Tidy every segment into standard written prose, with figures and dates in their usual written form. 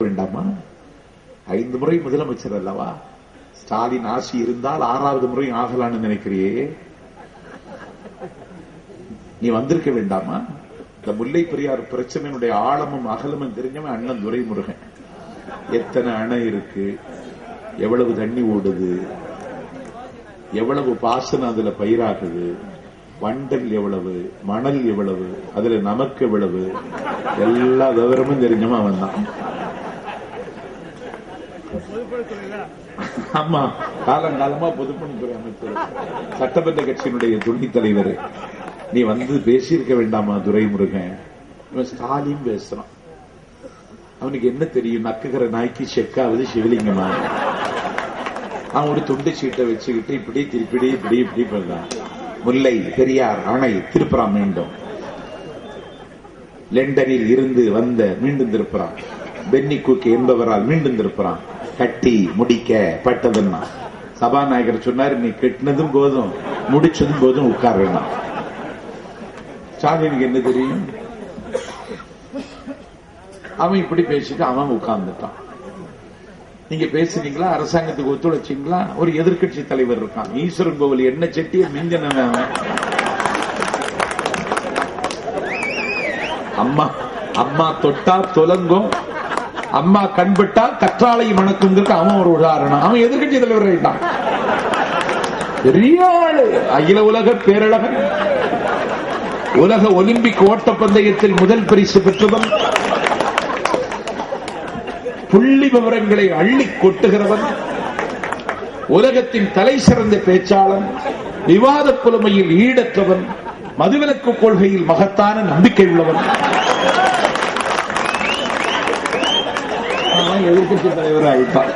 வேண்டாமா? 5 முறை முதலமைச்சர் அல்லவா? ஸ்டாலின் ஆட்சி இருந்தால் 6வது முறை ஆகலான்னு நினைக்கிறியே, நீ வந்திருக்க வேண்டாமா? இந்த முல்லை பெரியாறு பிரச்சனையினுடைய ஆழமும் அகலமும் தெரிஞ்சவன் அண்ணன் துரைமுருகன். எத்தனை அணை இருக்கு, எவ்வளவு தண்ணி ஓடுது, எவ்வளவு பாசனம் அதுல பயிராகுது, வண்டல் எவ்வளவு, மணல் எவ்வளவு, அதுல நமக்கு எவ்வளவு, எல்லா விவரமும் தெரிஞ்சவன் அவன் தான். ஆமா, காலங்காலமா பொதுப்பணித்துறை அமைச்சர், சட்டமன்ற கட்சியினுடைய துணைத் தலைவர். நீ வந்து பேசியிருக்க வேண்டாமா துரைமுருகன்? இவன் ஸ்டாலின் பேசுறான். அவனுக்கு என்ன தெரியும்? நக்குகிற நாய்க்கு செக்காவது சிவலிங்கமா? அவன் ஒரு துண்டு சீட்டை வச்சுக்கிட்டு இப்படி திருப்பிடி இப்படி இப்படி போறான். முல்லை பெரியார் அணை திருப்புறான், மீண்டும் லண்டனில் இருந்து வந்த மீண்டும் திருப்புறான், பென்னி குக் என்பவரால் மீண்டும் திருப்புறான். கட்டி முடிக்க பட்டதுன்னா சபாநாயகர் சொன்னார், நீ கட்டினதும் போதும் முடிச்சதும் போதும் உட்கார வேண்டாம். ஸ்டாலினுக்கு என்ன தெரியும்? அவன் இப்படி பேசிட்டு அவன் உட்கார்ந்துட்டான். நீங்க பேசுனீங்களா? அரசாங்கத்துக்கு ஒத்துழைச்சீங்களா? ஒரு எதிர்கட்சி தலைவர் இருக்கான், ஈஸ்வரன் கோவில் என்ன செட்டிய மிஞ்சனவன். அம்மா அம்மா தொட்டா தொலங்கும், அம்மா கண்பட்டா கற்றாழை மணக்கும். அவன் ஒரு உதாரணம். அவன் எதிர்கட்சி தலைவர் ஆயிட்டான். பெரிய ஆளு, அகில உலக பேரழகன், உலக ஒலிம்பிக் ஓட்டப்பந்தயத்தில் முதல் பரிசு பெற்றவன், புள்ளி விவரங்களை அள்ளி கொட்டுகிறவன், உலகத்தின் தலை சிறந்த பேச்சாளன், விவாத புலமையில் ஈடற்றவன், மதுவிலக்கு கொள்கையில் மகத்தான நம்பிக்கை உள்ளவன். எதிர்கட்சி தலைவர் ஆயிட்டார்.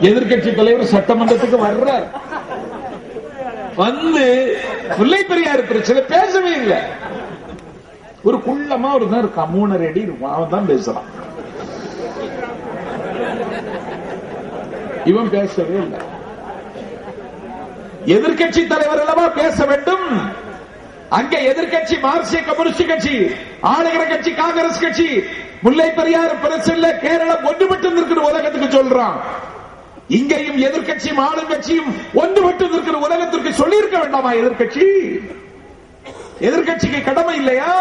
எதிர்கட்சி தலைவர் சட்டமன்றத்துக்கு வர்றார். வந்து முல்லை பெரியாறு பிரச்சனை பேசவே இல்லை. ஒரு குள்ளமா ஒரு தான் இருக்கான், 3 அடி இருக்கும், அவன் தான் பேசுறான். இவன் பேசவே இல்லை. எதிர்கட்சி தலைவர் அல்லவா பேச வேண்டும். அங்கே எதிர்கட்சி மார்க்சிய கம்யூனிஸ்ட் கட்சி, ஆளுகிற கட்சி காங்கிரஸ் கட்சி. முல்லை பெரியாறு பிரச்சனை கேரளம் ஒன்றுபட்டு இருக்கிற உலகத்துக்கு சொல்றான். இங்கேயும் எதிர்கட்சியும் ஆளுங்கட்சியும் ஒன்றுபட்டு இருக்கிற உலகத்திற்கு சொல்லியிருக்க வேண்டாமா? எதிர்கட்சி எதிர்கட்சிக்கு கடமை இல்லையா?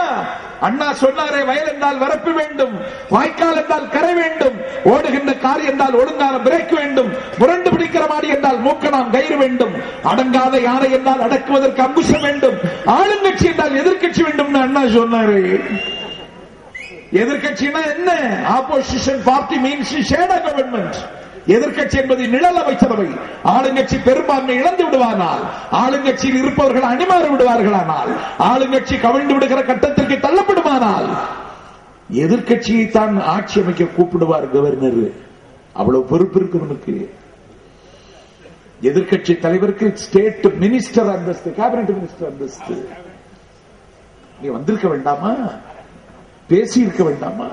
அண்ணா சொன்னாரே, வயல் என்றால் வரப்பு வேண்டும், வாய்க்கால் என்றால் கரை வேண்டும், ஓடுகின்ற கார் என்றால் ஒழுங்கான பிரேக் வேண்டும், முரண்டு பிடிக்கிற மாடி என்றால் மூக்கணாம் கயிறு வேண்டும், அடங்காத யானை என்றால் அடக்குவதற்கு அங்குசம் வேண்டும், ஆளுங்கட்சி என்றால் எதிர்கட்சி வேண்டும் அண்ணா சொன்னாரு. எதிர்கட்சினா என்ன? Opposition party means shadow government. எதிர்கட்சி என்பது நிழல் அமைச்சரவை. ஆளுங்கட்சி பெரும்பான்மை இழந்து விடுவானால், ஆளுங்கட்சியில் இருப்பவர்கள் அணிமாறி விடுவார்களானால், ஆளுங்கட்சி கவிழ்ந்து விடுகிற கட்டத்திற்கு தள்ளப்படுமானால் எதிர்கட்சியை தான் ஆட்சி அமைக்க கூப்பிடுவார் கவர்னர். அவ்வளவு பொறுப்பு இருக்கிறவனுக்கு. எதிர்கட்சி தலைவருக்கு ஸ்டேட் மினிஸ்டர் அந்தஸ்து, கேபினட் மினிஸ்டர் அந்தஸ்து. நீ வந்திருக்க வேண்டாமா? பேசி இருக்க வேண்டாமா?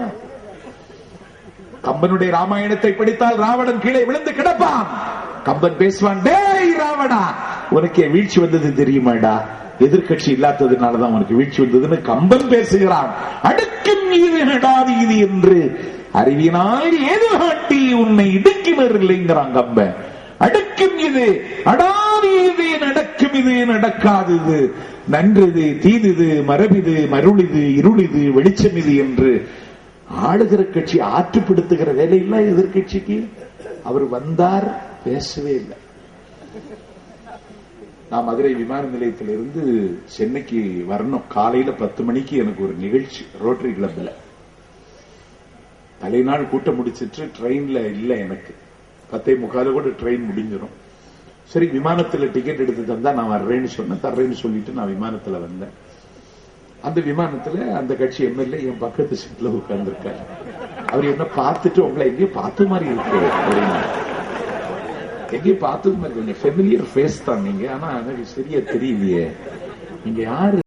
கம்பனுடைய ராமாயணத்தை படித்தால் ராவணன் கீழே விழுந்து கிடப்பான். கம்பன் பேசுவான், டேய் ராவணா, உனக்கு வீழ்ச்சி வந்தது தெரியுமாடா? எதிர்கட்சி இல்லாததுனாலதான் உனக்கு வீழ்ச்சி வந்ததுன்னு கம்பன் பேசுகிறான். அடுக்கும் இது நடாது இது என்று அறிவினால் ஏது காட்டி உன்னை இடுக்கினர் இல்லைங்கிறான் கம்பன். அடுக்கும் இது அடாது இது, நடக்கும் இது நடக்காது, இது நன்றது தீது, மரபிது மருளிது, இருளிது வெளிச்சம் இது என்று ஆளுகிற கட்சி ஆற்றுப்படுத்துகிற வேலையெல்லாம் எதிர்கட்சிக்கு. அவர் வந்தார், பேசவே இல்லை. நான் மதுரை விமான நிலையத்திலிருந்து சென்னைக்கு வரணும். காலையில 10 மணிக்கு எனக்கு ஒரு நிகழ்ச்சி ரோட்டரி கிளப்ல. தலைநாள் கூட்டம் முடிச்சிட்டு ட்ரெயின்ல இல்ல, எனக்கு 10:45 கூட ட்ரெயின் முடிஞ்சிடும். சரி, விமானத்துல டிக்கெட் எடுத்து தந்தா நான் வர்றேன்னு சொன்னேன். தர்றேன்னு சொல்லிட்டு நான் விமானத்துல வந்தேன். அந்த விமானத்துல அந்த கட்சி எம்எல்ஏ என் பக்கத்து சீட்ல உட்கார்ந்துருக்காரு. அவர் என்ன பார்த்துட்டு, உங்களை எங்கேயும் பார்த்த மாதிரி இருக்கு அப்படின்னா, எங்கேயும் பார்த்தது மாதிரி கொஞ்சம் ஃபெமிலியர் ஃபேஸ் தான் நீங்க, ஆனா எனக்கு சரியா தெரியலையே, நீங்க யாரு?